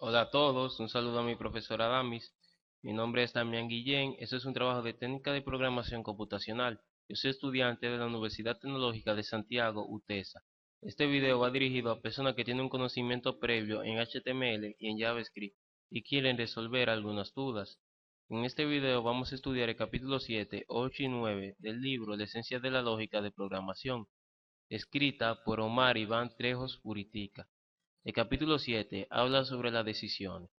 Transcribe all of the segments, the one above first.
Hola a todos, un saludo a mi profesora Damis. Mi nombre es Damián Guillén. Este es un trabajo de técnica de programación computacional. Yo soy estudiante de la Universidad Tecnológica de Santiago, UTESA. Este video va dirigido a personas que tienen un conocimiento previo en HTML y en JavaScript y quieren resolver algunas dudas. En este video vamos a estudiar el capítulo 7, 8 y 9 del libro La esencia de la lógica de programación, escrita por Omar Iván Trejos Buritica. El capítulo 7 habla sobre las decisiones.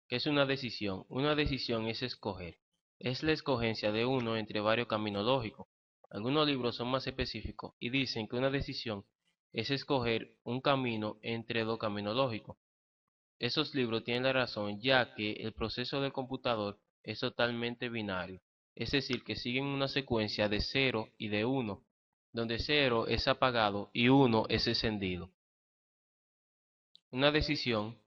¿Qué es una decisión? Una decisión es escoger. Es la escogencia de uno entre varios caminos lógicos. Algunos libros son más específicos y dicen que una decisión es escoger un camino entre dos caminos lógicos. Esos libros tienen la razón, ya que el proceso del computador es totalmente binario, es decir, que siguen una secuencia de 0 y de 1, donde 0 es apagado y 1 es encendido. Una decisión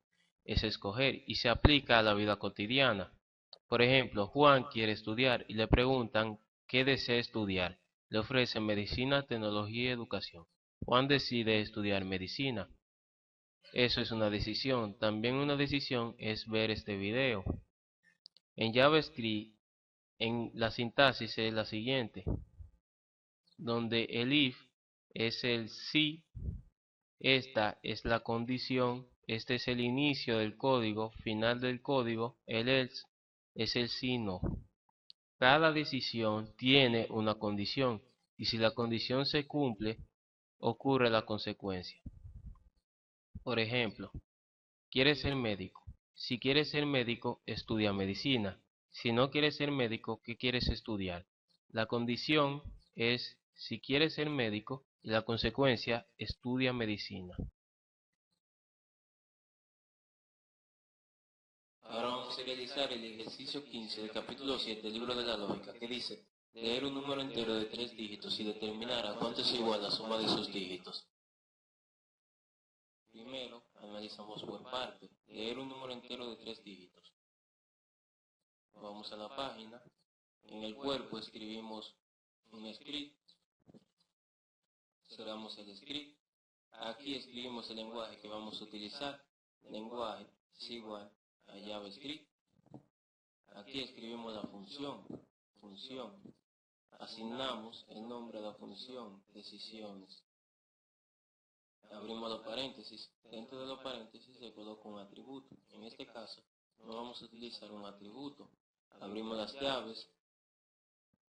es escoger y se aplica a la vida cotidiana. Por ejemplo, Juan quiere estudiar y le preguntan qué desea estudiar. Le ofrecen medicina, tecnología y educación. Juan decide estudiar medicina. Eso es una decisión. También una decisión es ver este video. En JavaScript, en la sintaxis es la siguiente, donde el if es el si. Esta es la condición, este es el inicio del código, final del código, el else es el si no. Cada decisión tiene una condición y si la condición se cumple, ocurre la consecuencia. Por ejemplo, ¿quieres ser médico? Si quieres ser médico, estudia medicina. Si no quieres ser médico, ¿qué quieres estudiar? La condición es si quieres ser médico y la consecuencia, estudia medicina. Ahora vamos a realizar el ejercicio 15 del capítulo 7 del libro de la lógica, que dice, leer un número entero de 3 dígitos y determinar a cuánto es igual la suma de sus dígitos. Primero, analizamos por parte, leer un número entero de 3 dígitos. Vamos a la página, en el cuerpo escribimos un script, cerramos el script, aquí escribimos el lenguaje que vamos a utilizar, lenguaje es igual a JavaScript, aquí escribimos la función, asignamos el nombre a la función, decisiones. Abrimos los paréntesis. Dentro de los paréntesis se coloca un atributo. En este caso, no vamos a utilizar un atributo. Abrimos las llaves.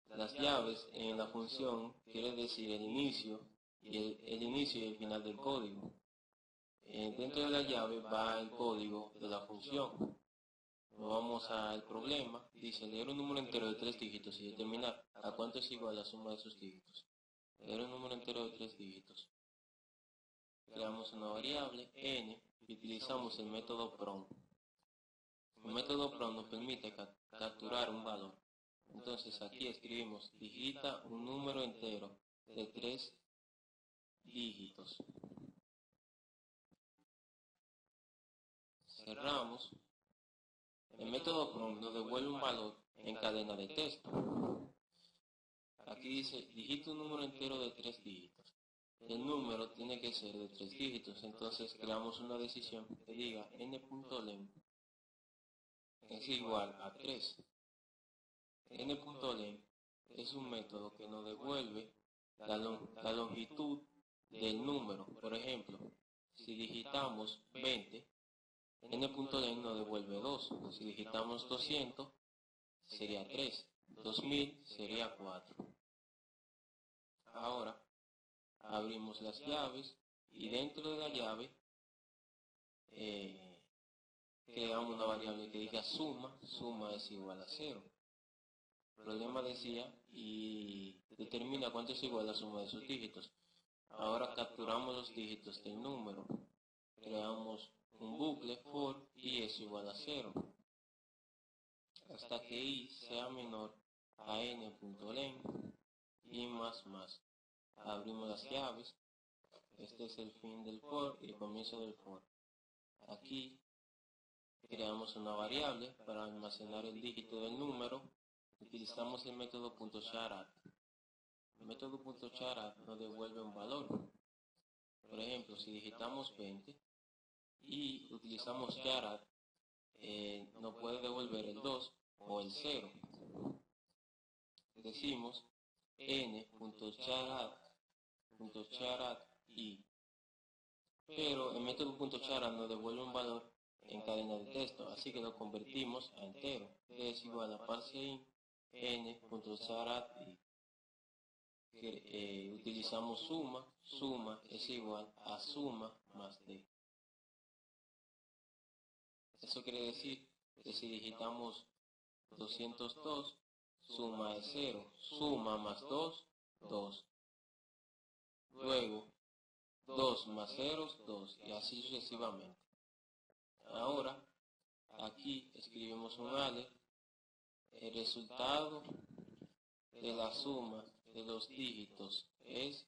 Las llaves en la función quiere decir el inicio y el final del código. Dentro de la llave va el código de la función. Nos vamos al problema. Dice leer un número entero de 3 dígitos y determinar a cuánto es igual la suma de sus dígitos. Leer un número entero de 3 dígitos. Creamos una variable n y utilizamos el método prom. El método prom nos permite capturar un valor. Entonces aquí escribimos digita un número entero de 3 dígitos. Cerramos. El método prom nos devuelve un valor en cadena de texto. Aquí dice digita un número entero de 3 dígitos. El número tiene que ser de 3 dígitos, entonces creamos una decisión que diga n.len es igual a 3. n.len es un método que nos devuelve la longitud del número. Por ejemplo, si digitamos 20, n.len nos devuelve 2. Si digitamos 200, sería 3. 2000 sería 4. Ahora, abrimos las llaves y dentro de la llave creamos una variable que diga suma es igual a 0. El problema decía y determina cuánto es igual la suma de sus dígitos. Ahora capturamos los dígitos del número, creamos un bucle for i es igual a 0, hasta que i sea menor a n.len y más. Abrimos las llaves, este es el fin del for y el comienzo del for. Aquí creamos una variable para almacenar el dígito del número, utilizamos el método .charat. El método .charat nos devuelve un valor. Por ejemplo, si digitamos 20 y utilizamos charat, nos puede devolver el 2 o el 0. Decimos n.charat i, pero el método .charat nos devuelve un valor en cadena de texto, así que lo convertimos a entero. D es igual a parseInt n.charat i. Utilizamos suma es igual a suma más d. Eso quiere decir que si digitamos 202, suma es 0, suma más 2, 2. Luego, 2 más 0, 2, y así sucesivamente. Ahora, aquí escribimos un ale. El resultado de la suma de los dígitos es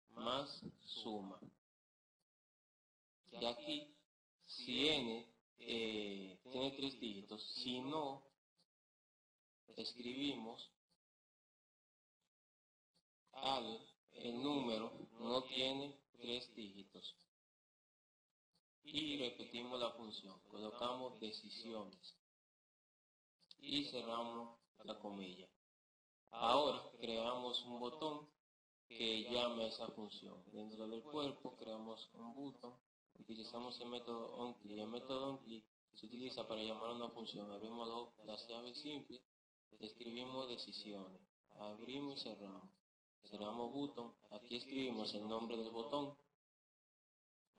más suma. Y aquí, si n tiene 3 dígitos, si no, escribimos ale, el número no tiene 3 dígitos. Y repetimos la función, colocamos decisiones y cerramos la comilla. Ahora creamos un botón que llame a esa función. Dentro del cuerpo creamos un botón, utilizamos el método onClick. El método onClick se utiliza para llamar a una función. Abrimos las llaves simples, escribimos decisiones, abrimos y cerramos. Cerramos botón, aquí escribimos el nombre del botón,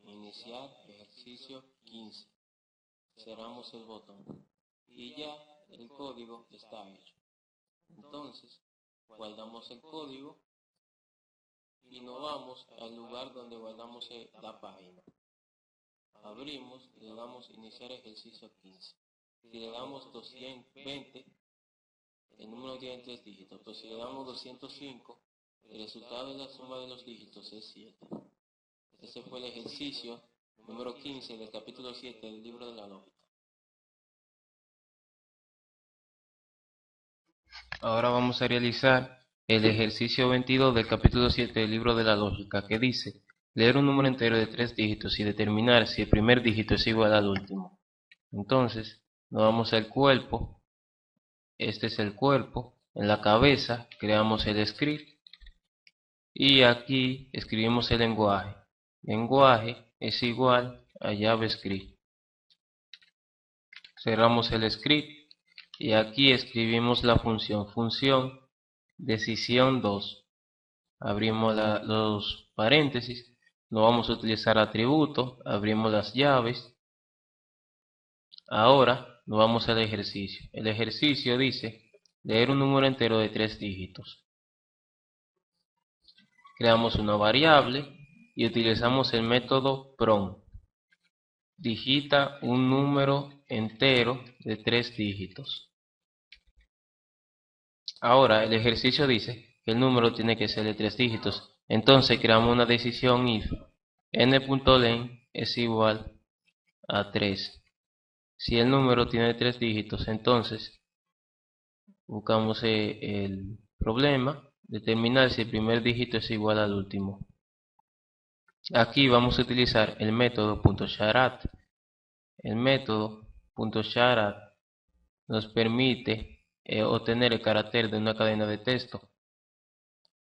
iniciar ejercicio 15. Cerramos el botón y ya el código está hecho. Entonces, guardamos el código y nos vamos al lugar donde guardamos la página. Abrimos y le damos iniciar ejercicio 15. Si le damos 220, el número tiene 3 dígitos. Entonces, si le damos 205, el resultado de la suma de los dígitos es 7. Este fue el ejercicio número 15 del capítulo 7 del libro de la lógica. Ahora vamos a realizar el ejercicio 22 del capítulo 7 del libro de la lógica, que dice leer un número entero de 3 dígitos y determinar si el primer dígito es igual al último. Entonces, nos vamos al cuerpo. Este es el cuerpo. En la cabeza creamos el script y aquí escribimos el lenguaje. Lenguaje es igual a JavaScript. Cerramos el script y aquí escribimos la función decisión 2. Abrimos los paréntesis, no vamos a utilizar atributos, abrimos las llaves. Ahora nos vamos al ejercicio. El ejercicio dice leer un número entero de 3 dígitos. Creamos una variable y utilizamos el método prom. Digita un número entero de 3 dígitos. Ahora el ejercicio dice que el número tiene que ser de 3 dígitos. Entonces creamos una decisión if n.len es igual a 3. Si el número tiene 3 dígitos, entonces buscamos el problema, determinar si el primer dígito es igual al último. Aquí vamos a utilizar el método .charat. El método .charat nos permite obtener el carácter de una cadena de texto.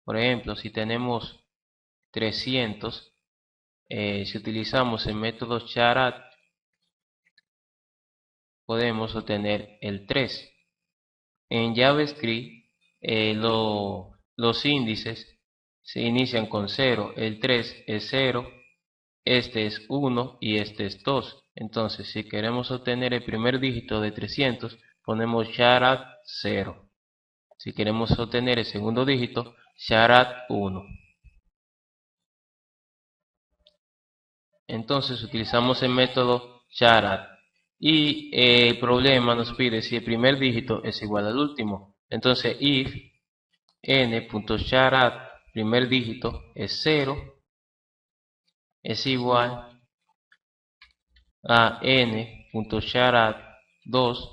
Por ejemplo, si tenemos 300, si utilizamos el método charat, podemos obtener el 3. En JavaScript, los índices se inician con 0. El 3 es 0, este es 1 y este es 2. Entonces, si queremos obtener el primer dígito de 300, ponemos charat 0. Si queremos obtener el segundo dígito, charat 1. Entonces utilizamos el método charat y el problema nos pide si el primer dígito es igual al último. Entonces if n.charat primer dígito es 0 es igual a n.charat 2.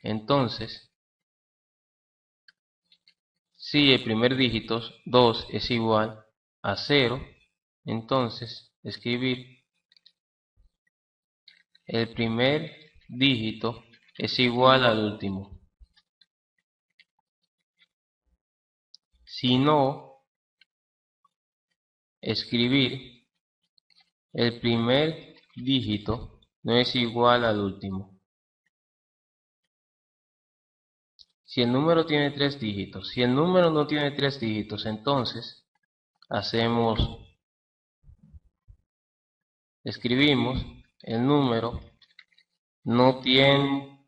Entonces, si el primer dígito 2 es igual a 0, entonces escribir el primer dígito es igual al último. Si no, escribir el primer dígito no es igual al último. Si el número tiene 3 dígitos, si el número no tiene 3 dígitos, entonces escribimos el número no tiene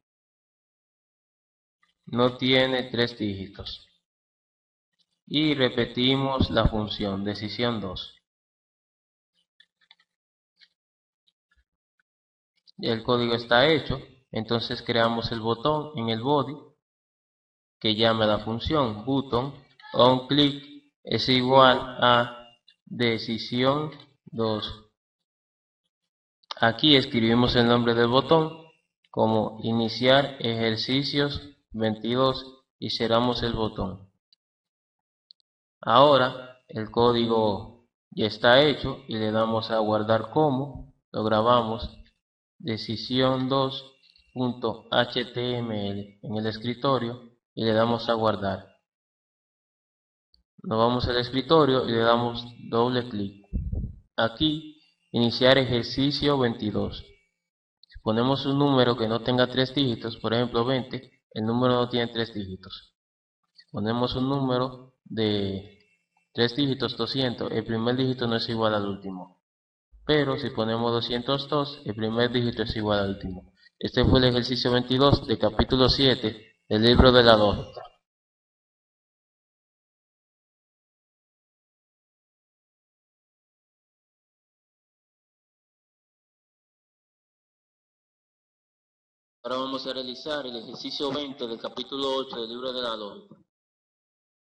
3 dígitos y repetimos la función decisión 2. El código está hecho, entonces creamos el botón en el body que llama la función button onClick es igual a decisión 2. Aquí escribimos el nombre del botón como iniciar ejercicios 22 y cerramos el botón. Ahora el código ya está hecho y le damos a guardar como, lo grabamos decisión 2.html en el escritorio y le damos a guardar. Nos vamos al escritorio y le damos doble clic. Aquí iniciar ejercicio 22. Si ponemos un número que no tenga 3 dígitos, por ejemplo 20, el número no tiene 3 dígitos. Si ponemos un número de 3 dígitos, 200, el primer dígito no es igual al último. Pero si ponemos 202, el primer dígito es igual al último. Este fue el ejercicio 22 del capítulo 7 del libro de la lógica. Ahora vamos a realizar el ejercicio 20 del capítulo 8 del libro de la lógica.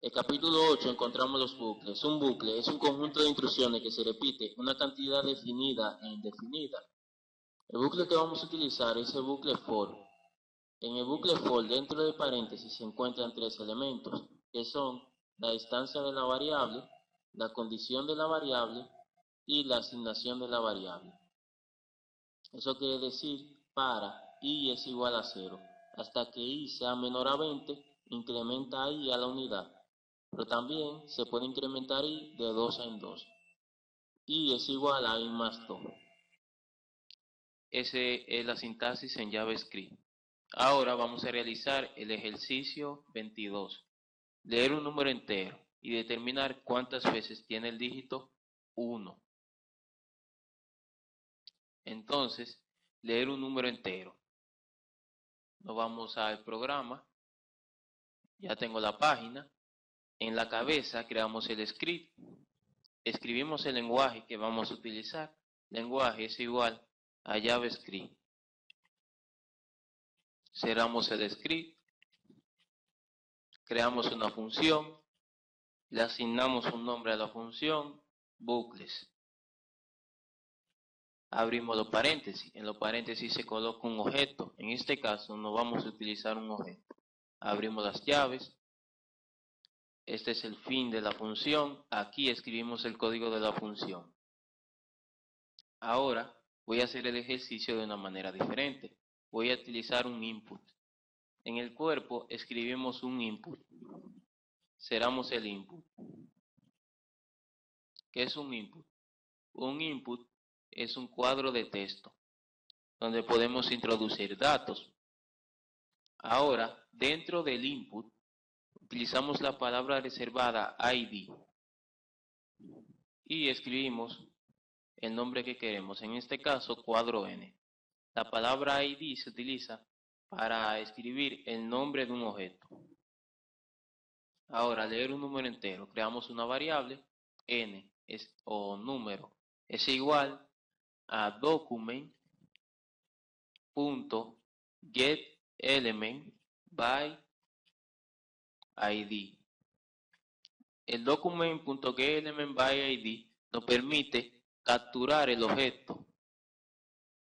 En el capítulo 8 encontramos los bucles. Un bucle es un conjunto de instrucciones que se repite una cantidad definida e indefinida. El bucle que vamos a utilizar es el bucle for. En el bucle for, dentro de paréntesis, se encuentran 3 elementos, que son la instancia de la variable, la condición de la variable y la asignación de la variable. Eso quiere decir para i es igual a 0. Hasta que i sea menor a 20, incrementa i a la unidad. Pero también se puede incrementar i de 2 en 2. I es igual a i más 2. Esa es la sintaxis en JavaScript. Ahora vamos a realizar el ejercicio 22. Leer un número entero y determinar cuántas veces tiene el dígito 1. Entonces, leer un número entero. Nos vamos al programa. Ya tengo la página. En la cabeza creamos el script. Escribimos el lenguaje que vamos a utilizar. Lenguaje es igual a JavaScript. Cerramos el script. Creamos una función. Le asignamos un nombre a la función. Bucles. Abrimos los paréntesis. En los paréntesis se coloca un objeto. En este caso no vamos a utilizar un objeto. Abrimos las llaves. Este es el fin de la función. Aquí escribimos el código de la función. Ahora voy a hacer el ejercicio de una manera diferente. Voy a utilizar un input. En el cuerpo escribimos un input. Cerramos el input. ¿Qué es un input? Un input es un cuadro de texto donde podemos introducir datos. Ahora, dentro del input, utilizamos la palabra reservada ID y escribimos el nombre que queremos, en este caso cuadro N. La palabra ID se utiliza para escribir el nombre de un objeto. Ahora, leer un número entero, creamos una variable N o número es igual a document.getElement by ID. El document.getElementById nos permite capturar el objeto.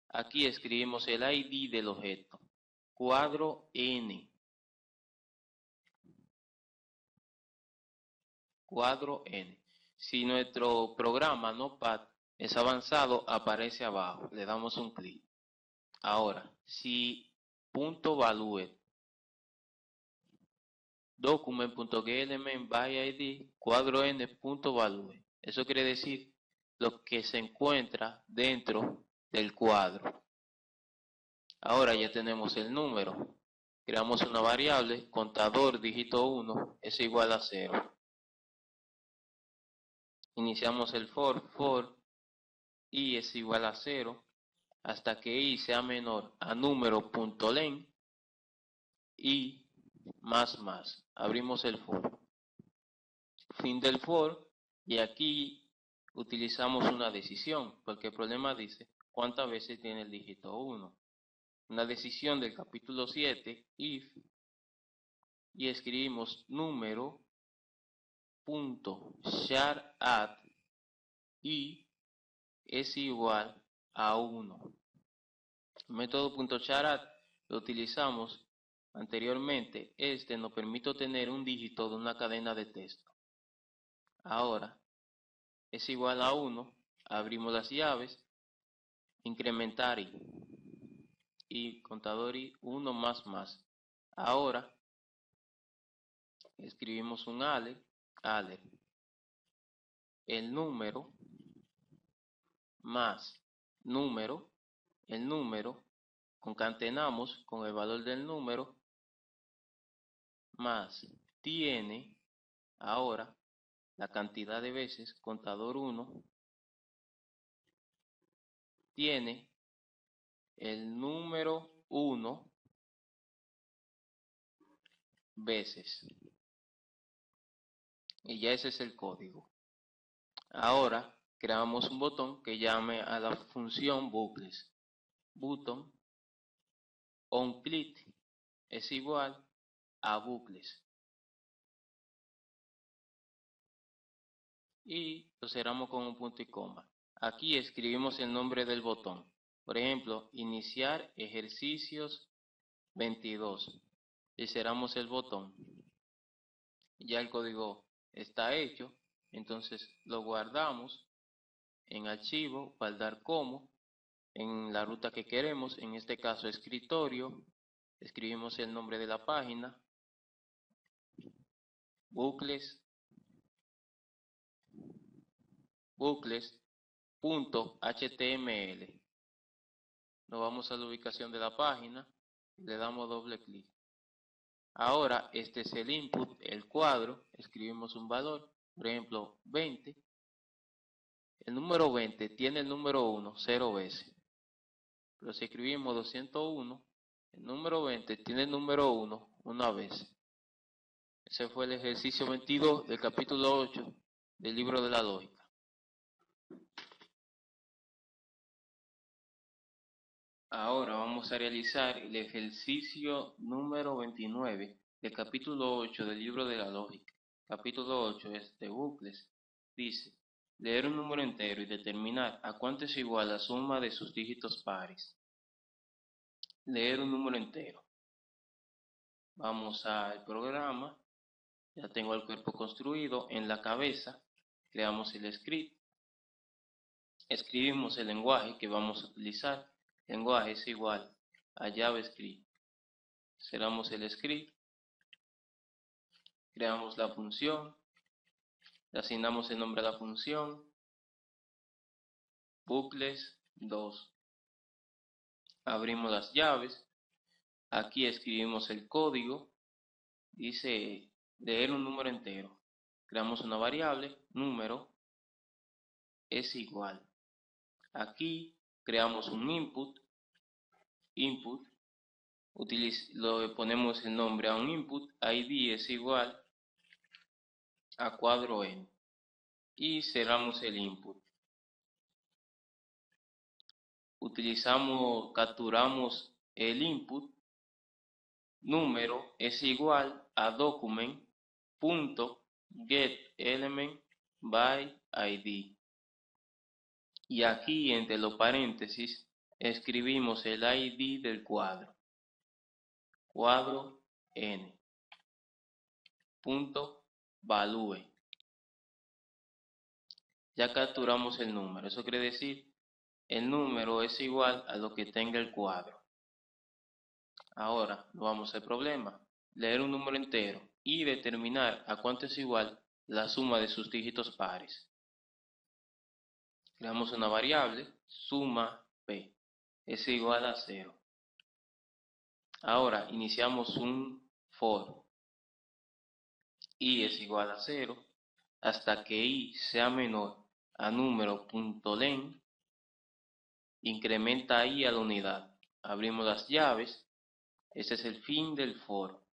Aquí escribimos el ID del objeto, cuadro N. Cuadro N. Si nuestro programa Notepad es avanzado, aparece abajo. Le damos un clic. Ahora, si punto .valued document.getelement by id cuadro n.value. Eso quiere decir lo que se encuentra dentro del cuadro. Ahora ya tenemos el número. Creamos una variable, contador dígito 1 es igual a 0. Iniciamos el for i es igual a 0 hasta que i sea menor a número.len y más. Abrimos el for. Fin del for y aquí utilizamos una decisión porque el problema dice cuántas veces tiene el dígito 1. Una decisión del capítulo 7, if, y escribimos número punto char add y es igual a 1. El método .char add lo utilizamos anteriormente. Este nos permite obtener un dígito de una cadena de texto. Ahora es igual a 1. Abrimos las llaves, incrementar y contador y 1 más. Ahora escribimos un ale, el número más número, el número, concatenamos con el valor del número más tiene, ahora la cantidad de veces, contador 1, tiene el número 1 veces. Y ya ese es el código. Ahora creamos un botón que llame a la función bucles. Button onClick es igual a bucles. Y lo cerramos con un punto y coma. Aquí escribimos el nombre del botón. Por ejemplo, iniciar ejercicios 22. Y cerramos el botón. Ya el código está hecho. Entonces lo guardamos en archivo, guardar como, en la ruta que queremos, en este caso escritorio. Escribimos el nombre de la página, bucles.html. Nos vamos a la ubicación de la página, le damos doble clic. Ahora este es el input, el cuadro, escribimos un valor, por ejemplo 20. El número 20 tiene el número 1 0 veces. Pero si escribimos 201, el número 20 tiene el número 1 una vez. Ese fue el ejercicio 22 del capítulo 8 del libro de la lógica. Ahora vamos a realizar el ejercicio número 29 del capítulo 8 del libro de la lógica. Capítulo 8 es de bucles. Dice, leer un número entero y determinar a cuánto es igual la suma de sus dígitos pares. Leer un número entero. Vamos al programa. Ya tengo el cuerpo construido. En la cabeza creamos el script. Escribimos el lenguaje que vamos a utilizar. Lenguaje es igual a JavaScript. Cerramos el script. Creamos la función. Le asignamos el nombre a la función. Bucles 2. Abrimos las llaves. Aquí escribimos el código. Dice leer un número entero. Creamos una variable, número, es igual. Aquí creamos un input, lo ponemos el nombre a un input, id es igual a cuadro n. Y cerramos el input. Capturamos el input, número es igual a document.getElement by id. Y aquí entre los paréntesis escribimos el id del cuadro. Cuadro n. Value. Ya capturamos el número. Eso quiere decir el número es igual a lo que tenga el cuadro. Ahora, vamos al problema. Leer un número entero y determinar a cuánto es igual la suma de sus dígitos pares. Creamos una variable, suma p, es igual a 0. Ahora, iniciamos un for, i es igual a 0, hasta que i sea menor a número.len, incrementa i a la unidad. Abrimos las llaves, ese es el fin del for.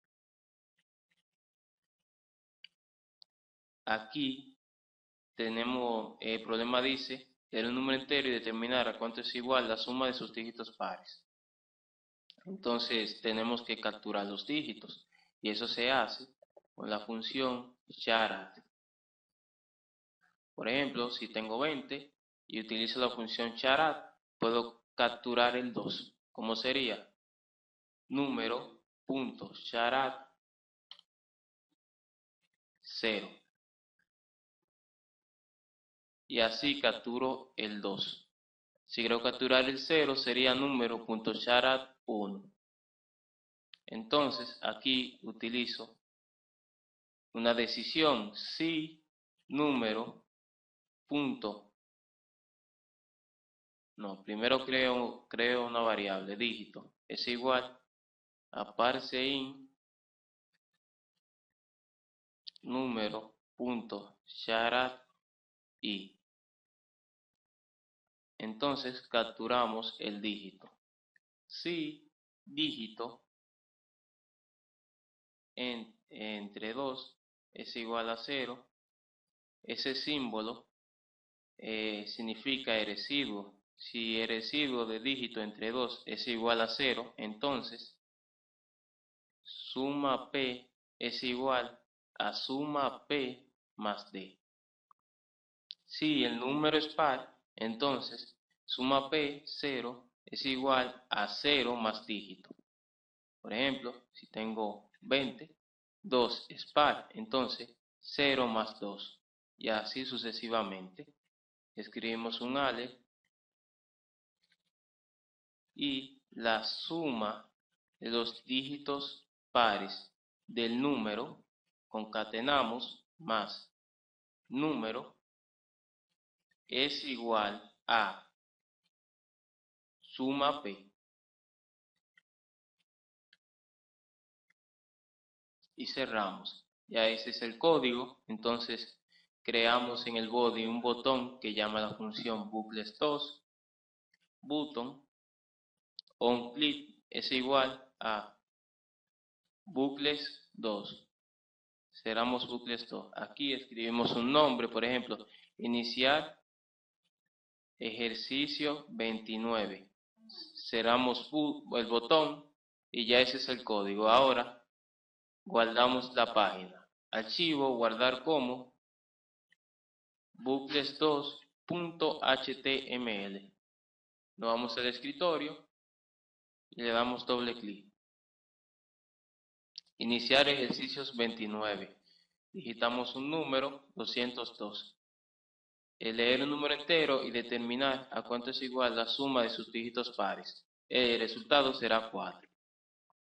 Aquí tenemos, el problema dice, leer un número entero y determinar a cuánto es igual la suma de sus dígitos pares. Entonces tenemos que capturar los dígitos y eso se hace con la función charat. Por ejemplo, si tengo 20 y utilizo la función charat, puedo capturar el 2. ¿Cómo sería? Número.charat 0. Y así capturo el 2. Si quiero capturar el 0 sería número.charat 1. Entonces aquí utilizo una decisión si número punto. No, primero creo una variable, dígito, es igual a parseInt número.charat i. Entonces capturamos el dígito. Si dígito entre 2 es igual a 0, ese símbolo significa el residuo. Si el residuo de dígito entre 2 es igual a 0, entonces suma p es igual a suma p más d. Si el número es par, entonces suma p 0 es igual a 0 más dígito. Por ejemplo, si tengo 20, 2 es par, entonces 0 más 2. Y así sucesivamente. Escribimos un ale y la suma de los dígitos pares del número, concatenamos, más número es igual a suma p. Y cerramos. Ya ese es el código. Entonces creamos en el body un botón que llama la función bucles2 button onClick es igual a bucles2. Cerramos bucles2. Aquí escribimos un nombre, por ejemplo, iniciar ejercicio 29. Cerramos el botón y ya ese es el código. Ahora guardamos la página. Archivo, guardar como bucles2.html. Nos vamos al escritorio y le damos doble clic. Iniciar ejercicios 29. Digitamos un número 202. Leer un número entero y determinar a cuánto es igual la suma de sus dígitos pares. El resultado será 4.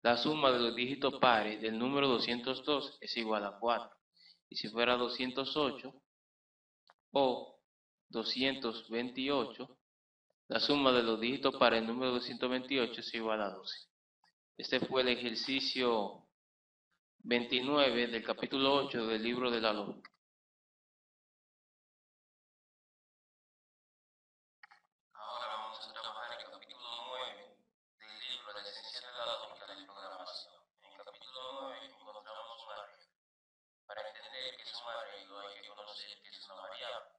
La suma de los dígitos pares del número 202 es igual a 4. Y si fuera 208 o 228, la suma de los dígitos pares del número 228 es igual a 12. Este fue el ejercicio 29 del capítulo 8 del libro de la lógica. Ahora vamos a trabajar el capítulo 9 del libro de la esencia de la lógica de programación. En el capítulo 9 encontramos un arreglo. Para entender qué es un arreglo hay que conocer qué es una variable.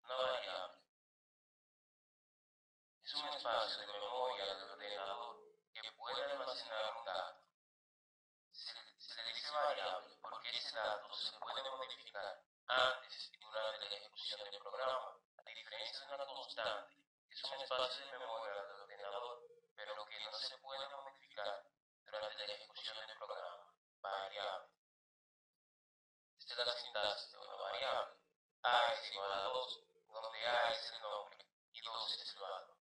Una variable es un espacio de memoria del ordenador que puede almacenar un dato. Se le dice variable porque ese dato se puede modificar antes y durante la ejecución del programa, a diferencia de una constante, que es un espacio de memoria del ordenador, pero que no se puede modificar durante la ejecución del programa. Variable. Esta es la sintaxis de una variable. A es igual a 2, donde A es el nombre y 2 es el valor.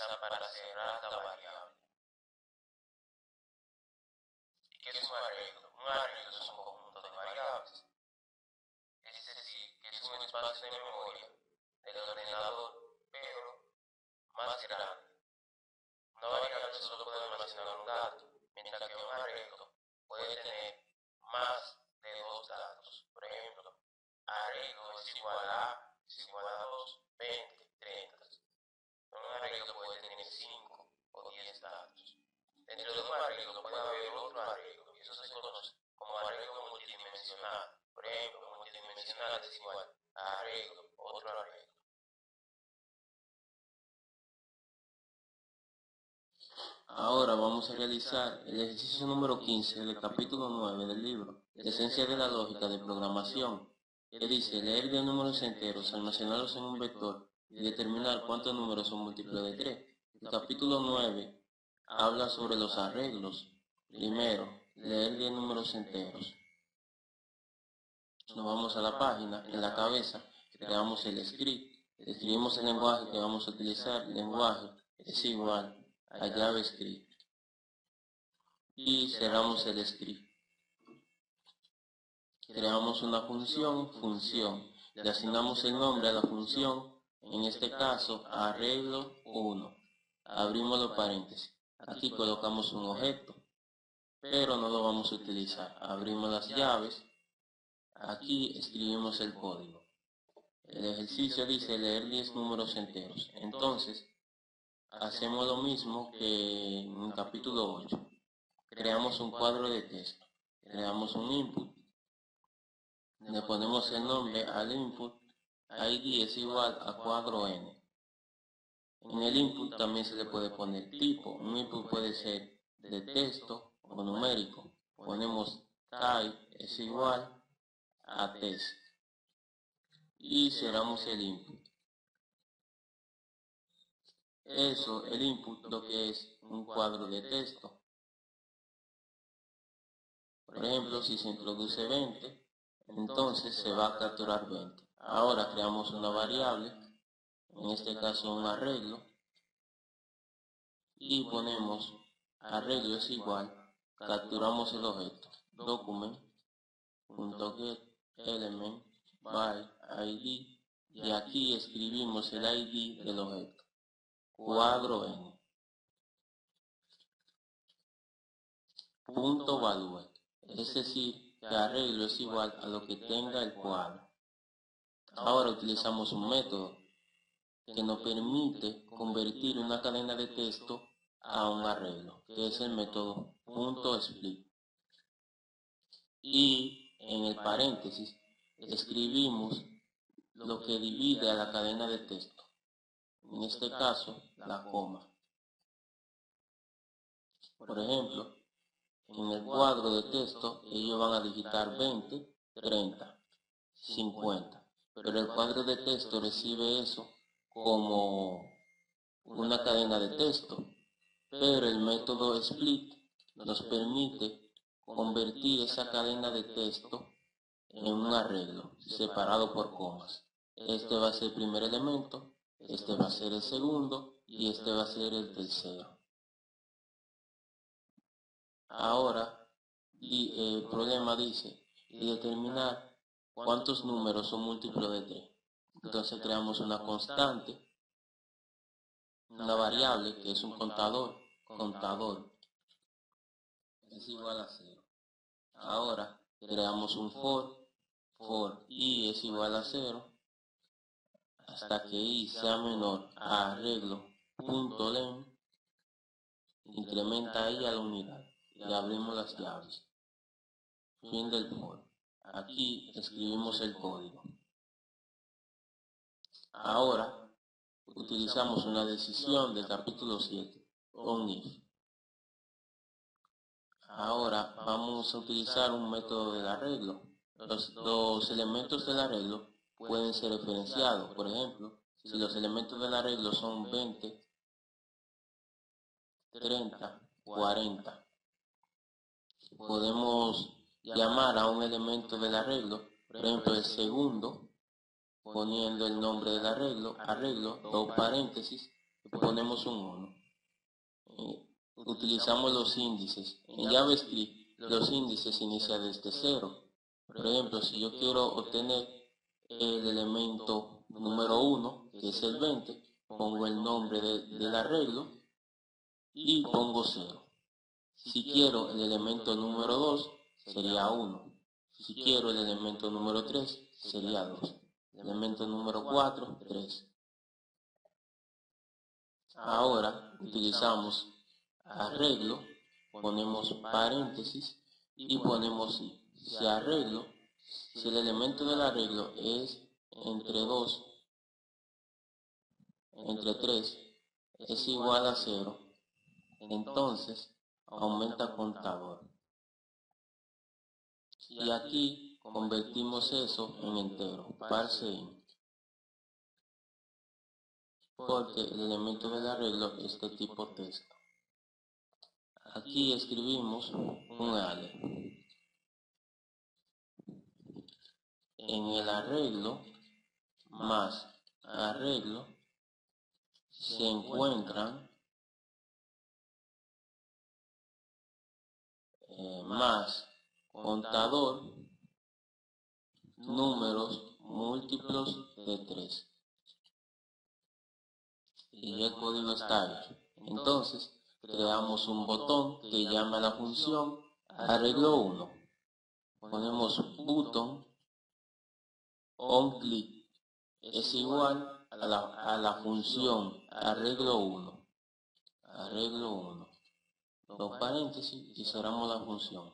utilizan para cerrar la variable. ¿Y qué es un arreglo? Un arreglo es un conjunto de variables, es decir, que es un espacio de memoria del ordenador, pero más grande. Una variable solo puede almacenar un dato, mientras que un arreglo puede tener más de dos datos. Por ejemplo, arreglo es igual a es igual a 2, 20, 30. Un arreglo puede tener 5 o 10 datos. Dentro de un arreglo puede haber otro arreglo, y eso se conoce como arreglo multidimensional. Por ejemplo, multidimensional es igual a arreglo, otro arreglo. Ahora vamos a realizar el ejercicio número 15 del capítulo 9 del libro, La esencia de la lógica de programación, que dice leer de números enteros, almacenarlos en un vector y determinar cuántos números son múltiplos de 3. El capítulo 9 habla sobre los arreglos. Primero, leer de números enteros. Nos vamos a la página, en la cabeza, creamos el script, escribimos el lenguaje que vamos a utilizar, lenguaje es igual a JavaScript y cerramos el script. Creamos una función, le asignamos el nombre a la función, en este caso arreglo 1, abrimos los paréntesis, aquí colocamos un objeto, pero no lo vamos a utilizar, abrimos las llaves, aquí escribimos el código. El ejercicio dice leer 10 números enteros, entonces hacemos lo mismo que en el capítulo 8, creamos un cuadro de texto, creamos un input, le ponemos el nombre al input, id es igual a cuadro n. En el input también se le puede poner tipo, un input puede ser de texto o numérico, ponemos type es igual a text y cerramos el input. Eso, el input, lo que es un cuadro de texto. Por ejemplo, si se introduce 20, entonces se va a capturar 20. Ahora creamos una variable, en este caso un arreglo, y ponemos arreglo es igual, capturamos el objeto, document.getElement by id, y aquí escribimos el id del objeto, cuadro n, punto value, es decir, que arreglo es igual a lo que tenga el cuadro. Ahora utilizamos un método que nos permite convertir una cadena de texto a un arreglo, que es el método .split. Y en el paréntesis escribimos lo que divide a la cadena de texto, en este caso la coma. Por ejemplo, en el cuadro de texto ellos van a digitar 20, 30, 50, pero el cuadro de texto recibe eso como una cadena de texto, pero el método split nos permite convertir esa cadena de texto en un arreglo separado por comas. Este va a ser el primer elemento, este va a ser el segundo y este va a ser el tercero. Ahora el problema dice y determinar cuántos números son múltiplos de 3. Entonces creamos una constante, una variable que es un contador es igual a 0. Ahora creamos un for i es igual a 0 hasta que i sea menor a arreglo.len, incrementa i a la unidad y abrimos las llaves. Fin del for. Aquí escribimos el código. Ahora utilizamos una decisión del capítulo 7, on if. Ahora vamos a utilizar un método del arreglo. Los elementos del arreglo pueden ser referenciados. Por ejemplo, si los elementos del arreglo son 20, 30, 40, podemos llamar a un elemento del arreglo, por ejemplo el segundo, poniendo el nombre del arreglo, dos paréntesis, ponemos un 1. Utilizamos los índices. En JavaScript, los índices inician desde 0. Por ejemplo, si yo quiero obtener el elemento número 1, que es el 20, pongo el nombre del arreglo y pongo 0. Si quiero el elemento número 2, sería 1. Si quiero el elemento número 3, sería 2. El elemento número 4, 3. Ahora utilizamos arreglo, ponemos paréntesis y ponemos si arreglo, si el elemento del arreglo es entre 2, entre 3, es igual a 0, entonces aumenta contador. Y aquí convertimos eso en entero, parse int, porque el elemento del arreglo es de tipo texto. Aquí escribimos un ale. En el arreglo más arreglo se encuentran más contador números múltiplos de 3. Y el código está hecho. Entonces creamos un botón que llama a la función arreglo 1. Ponemos button onClick es igual a la función arreglo 1. Arreglo 1. Dos paréntesis y cerramos la función.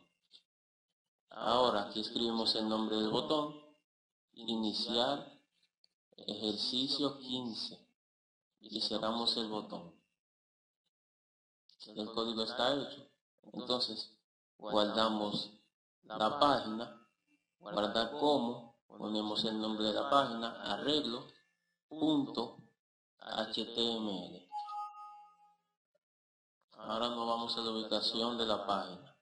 Ahora aquí escribimos el nombre del botón, iniciar ejercicio 15 y cerramos el botón. El código está hecho. Entonces guardamos la página, guardar como, ponemos el nombre de la página, arreglo.html. Ahora nos vamos a la ubicación de la página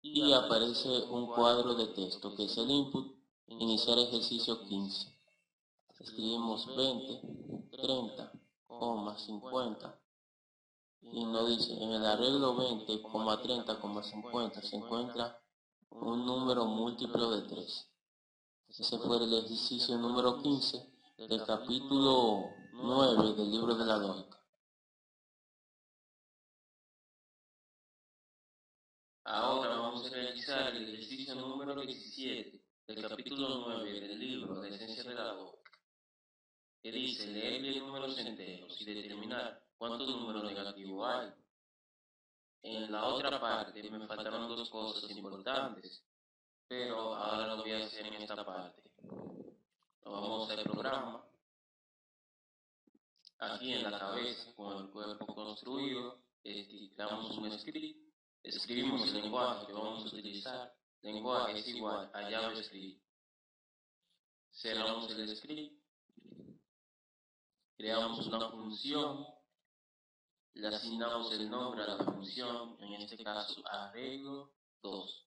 y aparece un cuadro de texto que es el input, iniciar ejercicio 15. Escribimos 20, 30, 50 y nos dice en el arreglo 20, 30, 50 se encuentra un número múltiplo de 3. Ese fue el ejercicio número 15 del capítulo 9 del libro de la lógica. Ahora vamos a realizar el ejercicio número 17 del capítulo 9 del libro de la esencia de la lógica, que dice leer bien números enteros y determinar cuántos números negativos hay. En la otra parte me faltaron dos cosas importantes, pero ahora lo voy a hacer en esta parte. Vamos al programa, aquí en la cabeza con el cuerpo construido, damos un script, escribimos el lenguaje que vamos a utilizar, lenguaje es igual a JavaScript. Cerramos el script, creamos una función, le asignamos el nombre a la función, en este caso arreglo 2.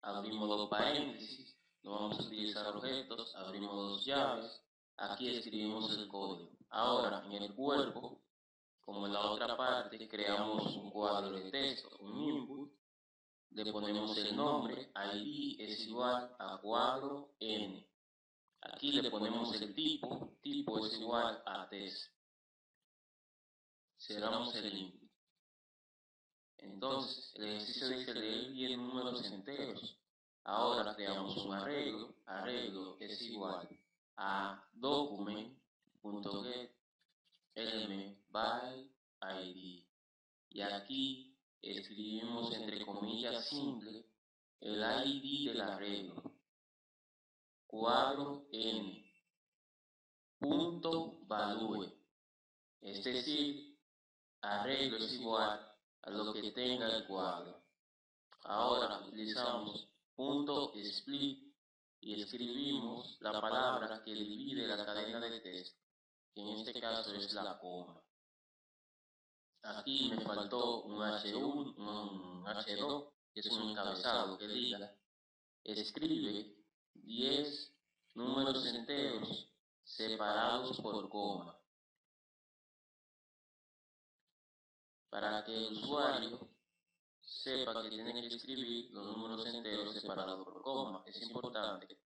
Abrimos dos paréntesis, no vamos a utilizar objetos, abrimos dos llaves, aquí escribimos el código. Ahora en el cuerpo, como en la otra parte, creamos un cuadro de texto, un input, le ponemos el nombre, ID es igual a cuadro N. Aquí le ponemos el tipo, tipo es igual a test. Cerramos el input. Entonces, el ejercicio dice leer bien números enteros. Ahora creamos un arreglo, arreglo es igual a document.get element by ID. Y aquí escribimos entre comillas simple el ID del arreglo, cuadro N, punto value, es decir, arreglo es igual a lo que tenga el cuadro. Ahora utilizamos punto split y escribimos la palabra que divide la cadena de texto, que en este caso es la coma. Aquí me faltó un H1, un H2, que es un encabezado que diga, escribe 10 números enteros separados por coma. para que el usuario sepa que tiene que escribir los números enteros separados por coma. Es importante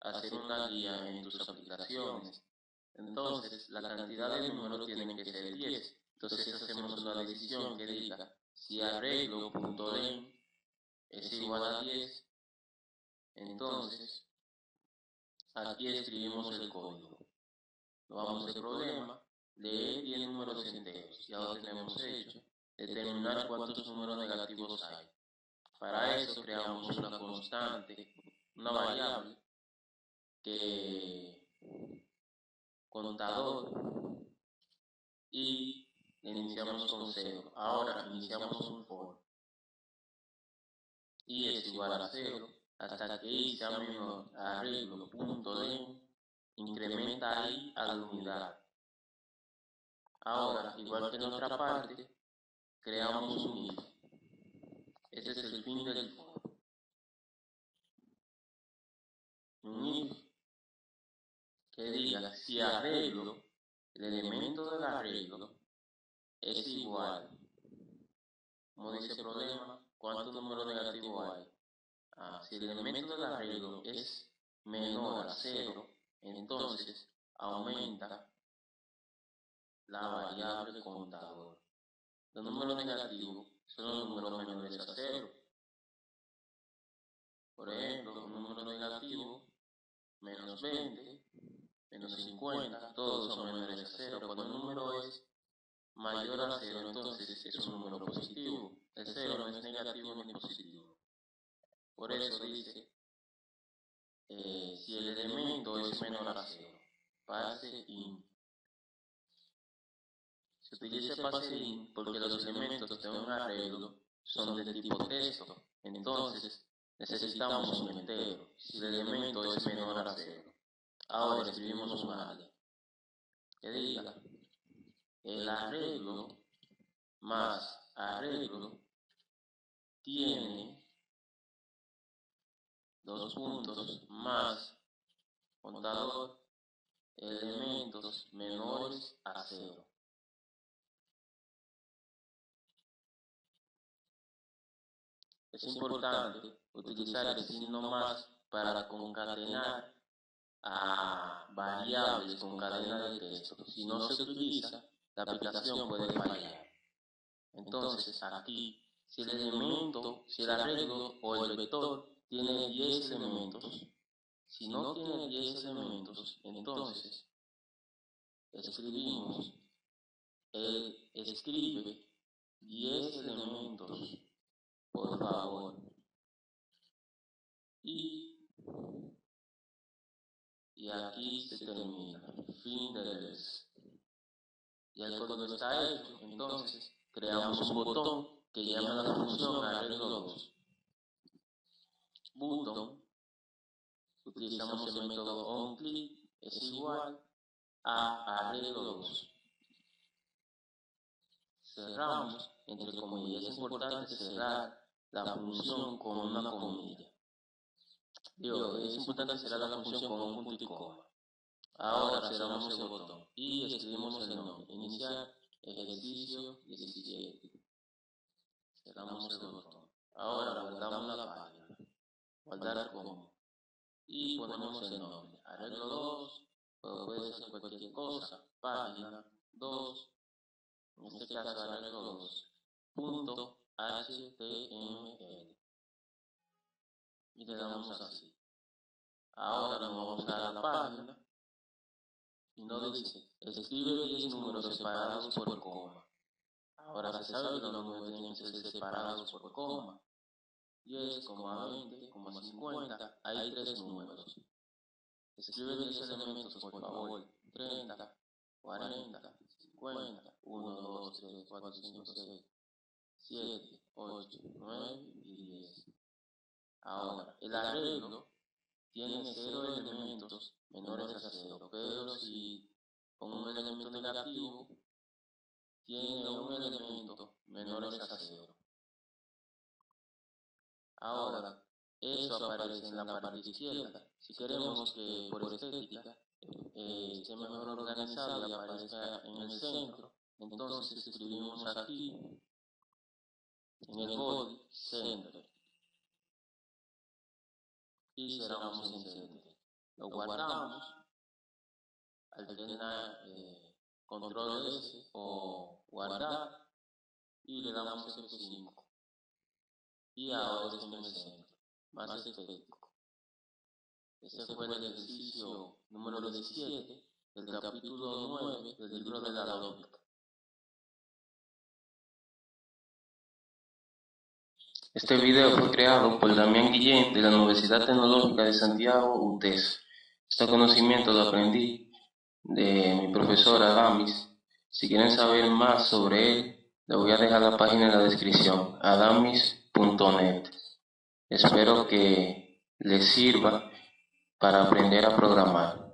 hacer una guía en tus aplicaciones. Entonces, la cantidad de números tiene que ser 10. Entonces, hacemos una decisión que diga si arreglo.len es igual a 10. Entonces, aquí escribimos el código. No vamos al problema, leer 10 números enteros. Ya lo tenemos hecho. Determinar cuántos números negativos hay. Para eso creamos una constante, una variable, que contador, y le iniciamos con 0. Ahora iniciamos un for. Y es igual a 0 hasta que i sea menor a arreglo.len, incrementa i a la unidad. Ahora, igual que en otra parte, creamos un if. Ese es el fin del for. Un if que diga si arreglo, el elemento del arreglo, es igual. Como dice el problema, ¿cuántos números negativos hay? Si el elemento del arreglo es menor a 0, entonces aumenta la variable contador. Los números negativos son los números menores a 0. Por ejemplo, un número negativo, menos 20, menos 50, todos son menores a 0. Cuando el número es mayor a 0, entonces es un número positivo. El 0 no es negativo ni positivo. Por eso dice, si el elemento es menor a 0, pase in. Se utiliza pase in porque los elementos de un arreglo son de tipo texto. Entonces, necesitamos un entero. Si el elemento es menor a 0. Ahora escribimos un alias que diga el arreglo más arreglo tiene dos puntos más contador elementos menores a 0. Es importante utilizar el signo más para concatenar a variables con cadena de texto. Si no se utiliza, la aplicación puede fallar. Entonces, aquí, si el arreglo o el vector tiene 10 elementos, si no tiene 10 elementos, entonces escribimos, escribe 10 elementos, por favor. Y aquí se termina, fin del else. Y el código está hecho, entonces creamos un botón que llama a la función arreglo 2. Button, utilizamos el método onClick, es igual a arreglo 2. Cerramos entre comillas. Es importante cerrar la función con una comilla. Es importante cerrar la función con un punto y coma. Ahora cerramos el botón y escribimos el nombre. Iniciar ejercicio 17. Cerramos el botón. Ahora guardamos la página. Guardar como. Y ponemos el nombre. Arreglo 2. Puede ser cualquier cosa. Página 2. En este caso arreglo 2. Punto HTML. Y le damos así. Ahora nos vamos a la página. Y nos dice, escribe 10 números separados por coma. Ahora se sabe que los números tienen que ser separados por coma. 10, 20, 50, hay 3 números. Escribe 10 elementos, por favor. 30, 40, 50, 1, 2, 3, 4, 5, 6, 7, 8, 9 y 10. Ahora, el arreglo tiene 0 elementos menores a 0, pero si con un elemento negativo tiene un elemento menores a 0. Ahora, eso aparece en la parte izquierda. Si queremos que por estética esté mejor organizado y aparezca en el centro, Entonces escribimos aquí en el body center y cerramos en center. Lo guardamos al tener control S o guardar y le damos F5. Y ahora está en el centro, más estético. Ese fue el ejercicio número 17 del capítulo 9 del libro de la lógica. Este video fue creado por Damián Guillén de la Universidad Tecnológica de Santiago, UTES. Este conocimiento lo aprendí de mi profesora Adamis. Si quieren saber más sobre él, le voy a dejar la página en la descripción, adamis.net. Espero que les sirva para aprender a programar.